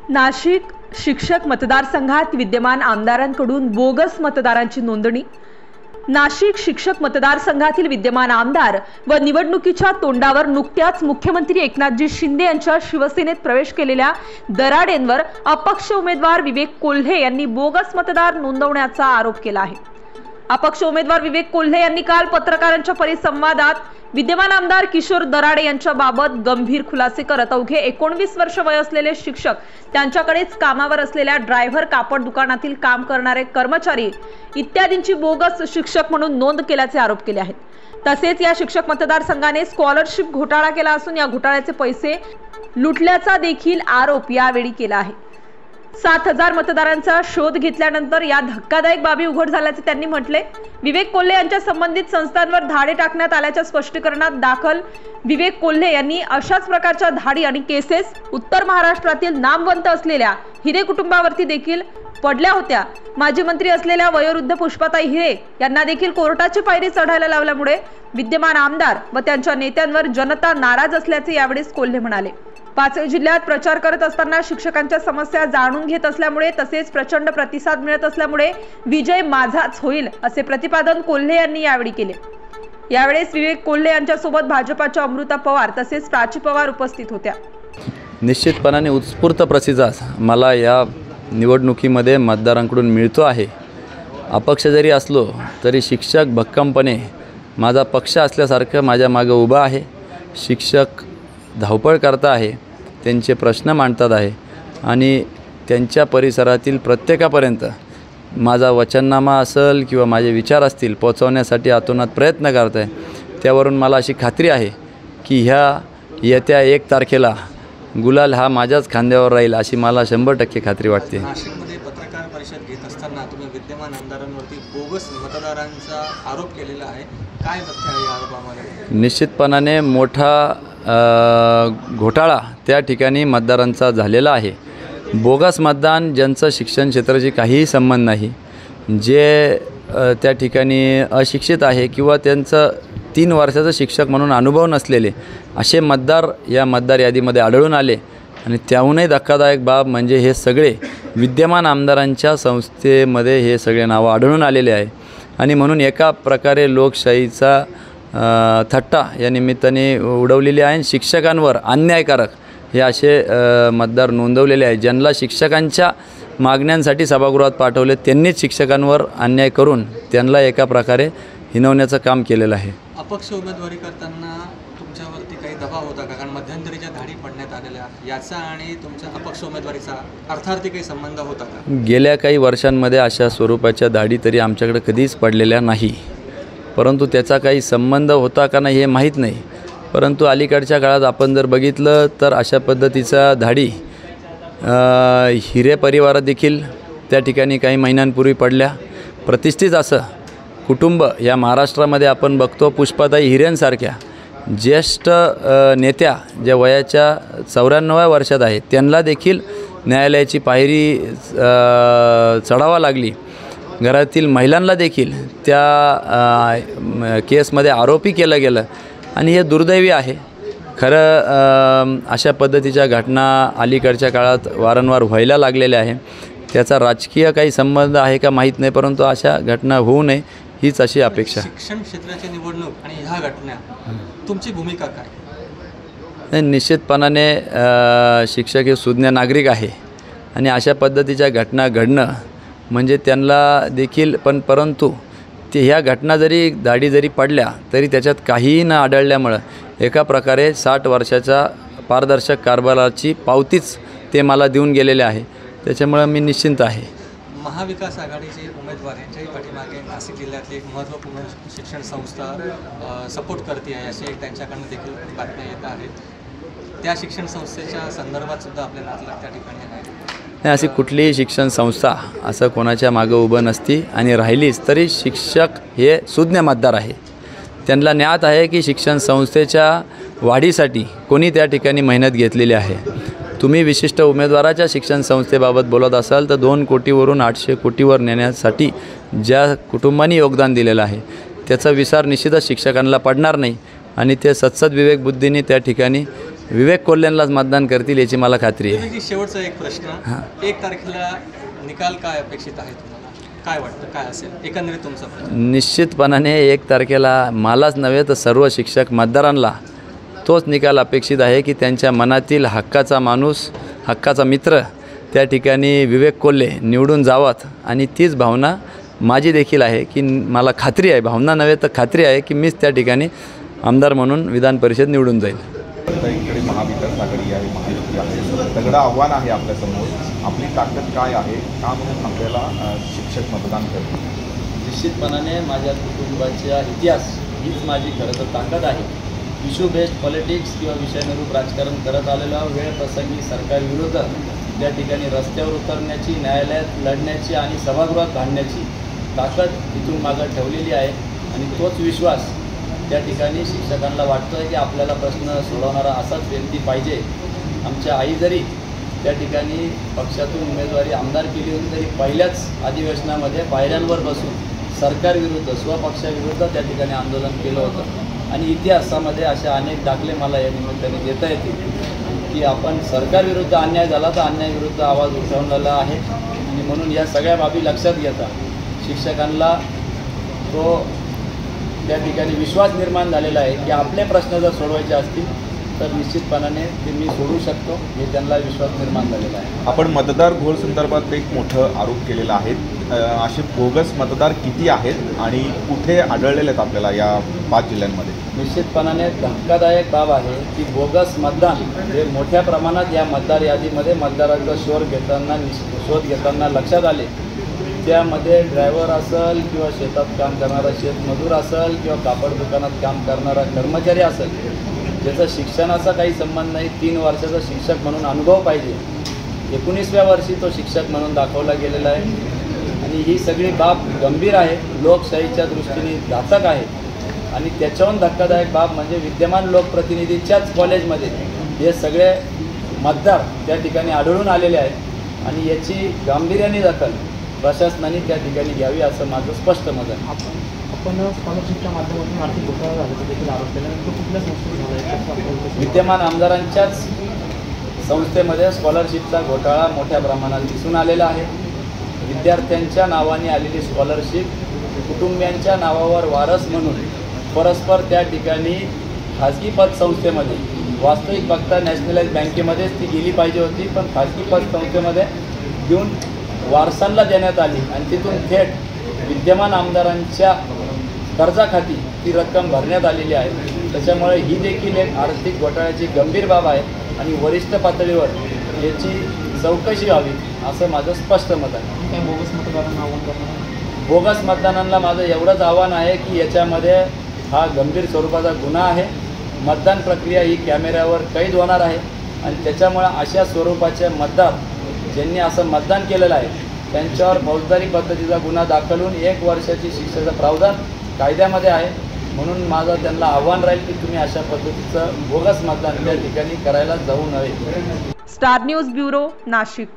नाशिक शिक्षक मतदारसंघात विद्यमान आमदारांकडून बोगस मतदारांची नोंदणी। नाशिक शिक्षक मतदारसंघातील विद्यमान आमदार व निवडणुकीच्या तोंडावर नुकत्याच मुख्यमंत्री एकनाथजी शिंदे यांच्या शिवसेनेत प्रवेश केलेल्या दराडेंवर अपक्ष उमेदवार विवेक कोल्हे यांनी बोगस मतदार नोंदवण्याचा आरोप केला आहे। अपक्ष उमेदवार विवेक कोल्हे यांनी काल पत्रकारांच्या परिसंवादात विद्यमान आमदार किशोर दराडे यांच्या बाबत गंभीर खुलासे करत अवघे 19 वर्ष वय असलेले शिक्षक, त्यांच्याकडेच कामावर असलेल्या ड्रायव्हर, कापड दुकानातील काम करणारे कर्मचारी इत्यादींची बोगस शिक्षक म्हणून नोंद केल्याचे आरोप केले आहेत। तसेच या शिक्षक मतदारसंघाने स्कॉलरशिप घोटाळा केला असून या घोटाळ्याचे पैसे लुटल्याचा देखील आरोप यावेळी केला आहे। 7000 मतदारांचा शोध घेतल्यानंतर या धक्कादायक बाबी उघड झाल्याचे त्यांनी म्हटले। विवेक कोल्हे यांच्या संबंधित संस्थांवर धाडे टाकण्यात आल्याच्या स्पष्टीकरणात दाखल विवेक कोल्हे यांनी अशाच प्रकारच्या धाडी आणि केसेस उत्तर महाराष्ट्रातील नामवंत असलेल्या हिरे कुटुंबावरती देखील पडल्या होत्या। माजी मंत्री असलेल्या वयोवृद्ध पुष्पाताई हिरे यांना देखील कोर्टाची पायरी चढायला लावल्यामुळे विद्यमान आमदार व त्यांच्या नेत्यांवर जनता नाराज असल्याचे यावेळी कोल्हे म्हणाले। 5 जिल्ह्यात प्रचार करत असताना शिक्षकांच्या समस्या जाणून घेत असल्यामुळे तसेच प्रचंड प्रतिसाद मिळत असल्यामुळे विजय माझाच होईल असे प्रतिपादन कोल्हे यांनी यावेळी केले। यावेळेस विवेक कोल्हे यांच्यासोबत भाजपाच्या अमृता पवार तसेच प्राची पवार उपस्थित होत्या। निश्चितपणाने उत्स्फूर्त प्रतिसाद मला या निवडणुकीमध्ये मतदारांकडून मिळतो आहे। अपक्ष जरी असलो तरी शिक्षक भक्कमपणे माझा पक्ष असल्यासारखं माझ्या मागे उभा आहे। शिक्षक धावपळ करता आहे, त्यांचे प्रश्न मांडतात आहे आणि त्यांच्या परिसरातील प्रत्येकापर्यंत माझा वचननामा असेल किंवा माझे विचार असतील पोहोचवण्यासाठी आतोनात प्रयत्न करत आहे। त्यावरून मला अशी खात्री आहे की येत्या 1 तारखेला गुलाल हा माझ्याच खांद्यावर राहील अशी मला 100% खात्री वाटते। नाशिकमध्ये पत्रकार परिषद घेत असताना तुम्ही विद्यमान आमदारांवरती बोगस मतदारांचा आरोप केलेला आहे, काय तथ्य आहे या आरोपामध्ये? निश्चितपणाने मोठा घोटाळा त्या ठिकाणी मतदारांचा झालेला आहे। बोगस मतदान ज्यांचं शिक्षण क्षेत्राशी काहीही संबंध नाही, जे त्या ठिकाणी अशिक्षित आहे किंवा त्यांचं 3 वर्षाचं शिक्षक म्हणून अनुभव नसलेले असे मतदार या मतदार यादीमध्ये आढळून आले। आणि त्याहूनही धक्कादायक बाब म्हणजे हे सगळे विद्यमान आमदारांच्या संस्थेमध्ये हे सगळे नावं आढळून आलेले आहे। आणि म्हणून एका प्रकारे लोकशाहीचा थट्टा या निमित्ताने उडवलेली आहे। शिक्षकांवर अन्यायकारक हे असे मतदार नोंदवलेले आहेत। ज्यांना शिक्षकांच्या मागण्यांसाठी सभागृहात पाठवले त्यांनीच शिक्षकांवर अन्याय करून त्यांना एका प्रकारे हिनवण्याचं काम केलेलं आहे। अपक्ष उमेदवारी करताना तुमच्यावरती काही दबाव होता का? कारण मध्यंतरीच्या धाडी पडण्यात आलेल्या, याचा आणि तुमच्या अपक्ष उमेदवारीचा अर्थार्थी काही संबंध होता का? गेल्या काही वर्षांमध्ये अशा स्वरूपाच्या धाडी तरी आमच्याकडे कधीच पडलेल्या नाही, परंतु त्याचा काही संबंध होता का नाही हे माहीत नाही। परंतु अलीकडच्या काळात आपण जर बघितलं तर अशा पद्धतीचा धाडी हिरे परिवारात देखील त्या ठिकाणी काही महिन्यांपूर्वी पडल्या। प्रतिष्ठित असं कुटुंब या महाराष्ट्रामध्ये आपण बघतो, पुष्पाताई हिरेंसारख्या ज्येष्ठ नेत्या ज्या वयाच्या 94व्या वर्षात आहेत त्यांना देखील न्यायालयाची पायरी चढावा लागली। घरातील महिलांना देखील त्या केसमध्ये आरोपी केलं गेलं आणि हे दुर्दैवी आहे। खरं अशा पद्धतीच्या घटना अलीकडच्या काळात वारंवार व्हायला लागलेल्या आहे। त्याचा राजकीय काही संबंध आहे का माहीत नाही, परंतु अशा घटना होऊ नये हीच अशी अपेक्षा। शिक्षण क्षेत्राची निवडणूक आणि ह्या घटना, तुमची भूमिका काय? निश्चितपणाने शिक्षक हे सुज्ञ नागरिक आहे आणि अशा पद्धतीच्या घटना घडणं म्हणजे त्यांना देखील परंतु ह्या घटना जरी धाडी जरी पडल्या तरी त्याच्यात काहीही न आढळल्यामुळं एका प्रकारे 60 वर्षाच्या पारदर्शक कारभाराची पावतीच ते मला देऊन गेलेले आहे। त्याच्यामुळं मी निश्चिंत आहे। महाविकास आघाडीचे उमेदवार यांच्याही पाठीमागे नाशिक जिल्ह्यातली एक महत्त्वपूर्ण शिक्षण संस्था सपोर्ट करते आहे अशी एक त्यांच्याकडून देखील बातम्या येत आहेत। त्या शिक्षण संस्थेच्या संदर्भात सुद्धा आपल्या नातलग त्या ठिकाणी आहे। नाही, अशी कुठलीही शिक्षण संस्था असं कोणाच्या मागं उभं नसती आणि राहिलीच तरी शिक्षक हे सुज्ञ मतदार आहे। त्यांना ज्ञात आहे की शिक्षण संस्थेच्या वाढीसाठी कोणी त्या ठिकाणी मेहनत घेतलेली आहे। तुम्ही विशिष्ट उमेदवाराच्या शिक्षण संस्थेबाबत बोलत असाल तर 2 कोटीवरून 800 कोटीवर नेण्यासाठी ज्या कुटुंबांनी योगदान दिलेलं आहे त्याचा विचार निश्चितच शिक्षकांना पडणार नाही आणि ते सत्सद विवेक बुद्धीने त्या ठिकाणी विवेक कोल्हेंलाच मतदान करतील याची मला खात्री आहे. विवेकजी, शेवटचा एक प्रश्न, 1 तारखेला निकाल काय अपेक्षित आहे तुम्हाला? काय वाटतं, काय असेल एकंदरीत तुमचा प्रश्न? निश्चितपणाने 1 तारखेला मलाच नव्हे तर सर्व शिक्षक मतदारांना तोच निकाल अपेक्षित आहे की त्यांच्या मनातील हक्काचा माणूस, हक्काचा मित्र त्या ठिकाणी विवेक कोल्हे निवडून जावात. आणि तीच भावना माझी देखील आहे की मला खात्री आहे, भावना नव्हे तर खात्री आहे की मीच त्या ठिकाणी आमदार म्हणून विधान परिषद निवडून जाईल. इकडे महाविकास आघाडी आहे, महायुती आहे, सगळं आव्हान आहे आपल्यासमोर. आपली ताकद काय आहे, का म्हणून आपल्याला शिक्षक मतदान करतील? निश्चितपणाने माझ्या कुटुंबाचा इतिहास हीच माझी खरं तर ताकद आहे. इश्यू बेस्ड पॉलिटिक्स किंवा विषयानुरूप राजकारण करत आलेला वेळ प्रसंगी सरकारविरुद्ध त्या ठिकाणी रस्त्यावर उतरण्याची, न्यायालयात लढण्याची आणि सभागृहात भांडण्याची ताकद इथून मागं ठेवलेली आहे. आणि तोच विश्वास त्या ठिकाणी शिक्षकांना वाटतो आहे की आपल्याला प्रश्न सोडवणारा असाच व्यक्ती पाहिजे. आमच्या आई जरी त्या ठिकाणी पक्षातून उमेदवारी आमदार केली होती तरी पहिल्याच अधिवेशनामध्ये पायऱ्यांवर बसून सरकारविरुद्ध, स्वपक्षाविरुद्ध त्या ठिकाणी आंदोलन केलं होतं. आणि इतिहासामध्ये असे अनेक दाखले मला या निमित्ताने देता येतील की आपण सरकारविरुद्ध अन्याय झाला तर अन्यायाविरुद्ध आवाज उठवलेला आहे. आणि म्हणून या सगळ्या बाबी लक्षात घेता शिक्षकांना तो त्या ठिकाणी विश्वास निर्माण झालेला आहे की आपले प्रश्न जर सोडवायचे असतील तर निश्चितपणाने ते मी सोडवू शकतो, हे त्यांना विश्वास निर्माण झालेला आहे. आपण मतदार घोळ संदर्भात एक मोठं आरोप केलेला आहे. असे बोगस मतदार किती आहेत आणि कुठे आढळलेले आहेत आपल्याला या 5 जिल्ह्यांमध्ये? निश्चितपणाने धक्कादायक बाब आहे की बोगस मतदान जे मोठ्या प्रमाणात या मतदार यादीमध्ये मतदारांचा शोध घेताना लक्षात आले. त्यामध्ये ड्रायव्हर असेल किंवा शेतात काम करणारा शेतमजूर असेल किंवा कापड दुकानात काम करणारा कर्मचारी असेल, ज्याचा शिक्षणाचा काही संबंध नाही, 3 वर्षाचा शिक्षक म्हणून अनुभव पाहिजे, 19व्या वर्षी तो शिक्षक म्हणून दाखवला गेलेला आहे. आणि ही सगळी बाब गंभीर आहे, लोकशाहीच्या दृष्टीने घातक आहे. आणि त्याच्याहून धक्कादायक बाब म्हणजे विद्यमान लोकप्रतिनिधीच्याच कॉलेजमध्ये हे सगळे मतदार त्या ठिकाणी आढळून आलेले आहेत. आणि याची गांभीर्याने दखल प्रशासनाने त्या ठिकाणी घ्यावी असं माझं स्पष्ट मत आहे. आपण स्कॉलरशिपच्या माध्यमातून आर्थिक घोटाळा झाल्याचं देखील आरोप केला, तो कुठल्या संस्थेत झाला आहे? विद्यमान आमदारांच्याच संस्थेमध्ये स्कॉलरशिपचा घोटाळा मोठ्या प्रमाणात दिसून आलेला आहे. विद्यार्थ्यांच्या नावाने आलेली स्कॉलरशिप कुटुंबियांच्या नावावर वारस म्हणून परस्पर त्या ठिकाणी खाजगी पतसंस्थेमध्ये, वास्तविक बघता नॅशनलाइज बँकेमध्येच ती गेली पाहिजे होती, पण खाजगी पतसंस्थेमध्ये देऊन वारसांना देण्यात आली आणि तिथून थेट विद्यमान आमदारांच्या कर्जाखाती ती रक्कम भरण्यात आलेली आहे. त्याच्यामुळे ही देखील एक आर्थिक घोटाळ्याची गंभीर बाब आहे आणि वरिष्ठ पातळीवर याची चौकशी व्हावी असं माझं स्पष्ट मत आहे. काय बोगस मतदारांना आव्हान करणार? बोगस मतदानांना माझं एवढंच आव्हान आहे की याच्यामध्ये हा गंभीर स्वरूपाचा गुन्हा आहे. मतदान प्रक्रिया ही कॅमेऱ्यावर कैद होणार आहे आणि त्याच्यामुळे अशा स्वरूपाचे मतदार ज्यांनी असं मतदान केलेलं आहे त्यांच्यावर फौजदारी पद्धतीचा गुन्हा दाखल होऊन 1 वर्षाची शिक्षेचं प्रावधान कायद्यामध्ये आहे. म्हणून माझं त्यांना आव्हान राहील की तुम्ही अशा पद्धतीचं बोगस मतदान त्या ठिकाणी करायला जाऊ नये. Star news bureau, Nashik.